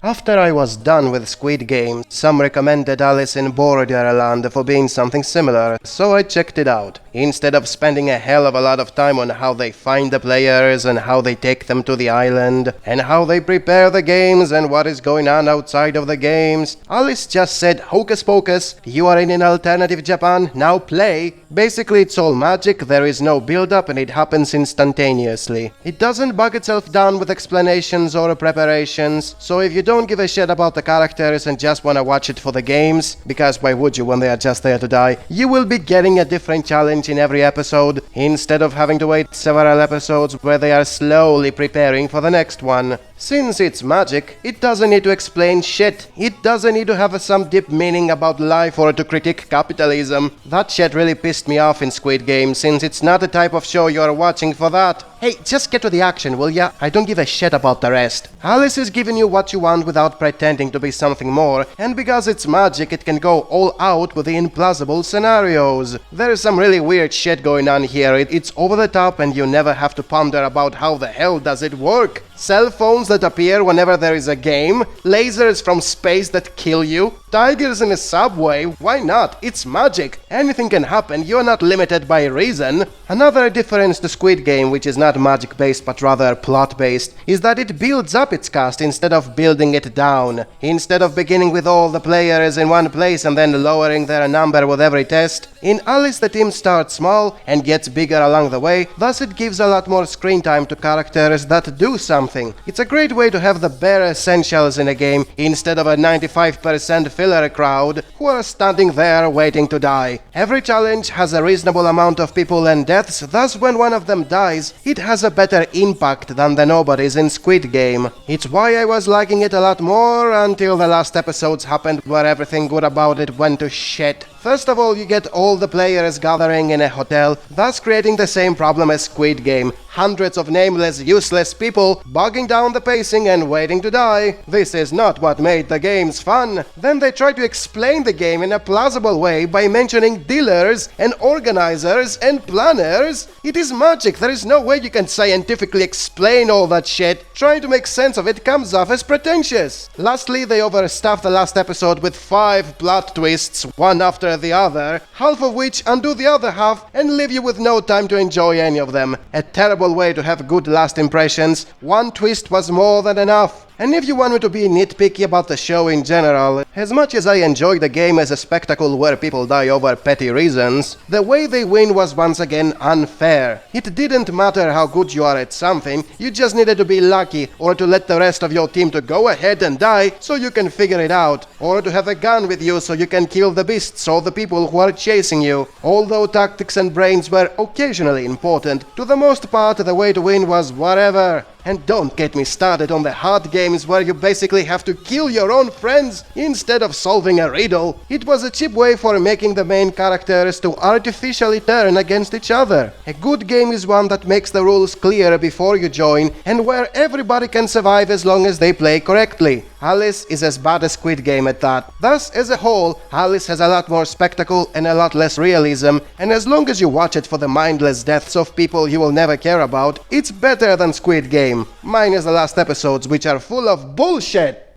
After I was done with Squid Game, some recommended Alice in Borderland for being something similar, so I checked it out. Instead of spending a hell of a lot of time on how they find the players and how they take them to the island, and how they prepare the games and what is going on outside of the games, Alice just said, "Hocus pocus, you are in an alternative Japan, now play." Basically it's all magic, there is no build-up and it happens instantaneously. It doesn't bog itself down with explanations or preparations, so if you don't give a shit about the characters and just wanna watch it for the games, because why would you when they are just there to die, you will be getting a different challenge in every episode, instead of having to wait several episodes where they are slowly preparing for the next one. Since it's magic, it doesn't need to explain shit. It doesn't need to have some deep meaning about life or to critique capitalism. That shit really pissed me off in Squid Game, since it's not the type of show you're watching for that. Hey, just get to the action, will ya? I don't give a shit about the rest. Alice is giving you what you want without pretending to be something more, and because it's magic, it can go all out with the implausible scenarios. There's some really weird shit going on here. It's over the top and you never have to ponder about how the hell does it work. Cell phones that appear whenever there is a game, lasers from space that kill you, tigers in a subway, why not? It's magic. Anything can happen, you're not limited by reason. Another difference to Squid Game, which is not magic-based but rather plot-based, is that it builds up its cast instead of building it down. Instead of beginning with all the players in one place and then lowering their number with every test, in Alice the team starts small and gets bigger along the way, thus it gives a lot more screen time to characters that do something. It's a great way to have the bare essentials in a game instead of a 95% filler crowd who are standing there waiting to die. Every challenge has a reasonable amount of people and deaths, thus when one of them dies, it has a better impact than the nobodies in Squid Game. It's why I was liking it a lot more until the last episodes happened where everything good about it went to shit. First of all, you get all the players gathering in a hotel, thus creating the same problem as Squid Game. Hundreds of nameless, useless people bogging down the pacing and waiting to die. This is not what made the games fun. Then they try to explain the game in a plausible way by mentioning dealers and organizers and planners. It is magic, there is no way you can scientifically explain all that shit. Trying to make sense of it comes off as pretentious. Lastly, they overstuffed the last episode with 5 plot twists, one after the other, half of which undo the other half and leave you with no time to enjoy any of them. A terrible way to have good last impressions. One twist was more than enough. And if you want me to be nitpicky about the show in general, as much as I enjoy the game as a spectacle where people die over petty reasons, the way they win was once again unfair. It didn't matter how good you are at something, you just needed to be lucky or to let the rest of your team to go ahead and die so you can figure it out, or to have a gun with you so you can kill the beasts or the people who are chasing you. Although tactics and brains were occasionally important, to the most part the way to win was whatever. And don't get me started on the hard games where you basically have to kill your own friends instead of solving a riddle. It was a cheap way for making the main characters to artificially turn against each other. A good game is one that makes the rules clear before you join and where everybody can survive as long as they play correctly. Alice is as bad as Squid Game at that. Thus, as a whole, Alice has a lot more spectacle and a lot less realism, and as long as you watch it for the mindless deaths of people you will never care about, it's better than Squid Game. Minus the last episodes, which are full of bullshit.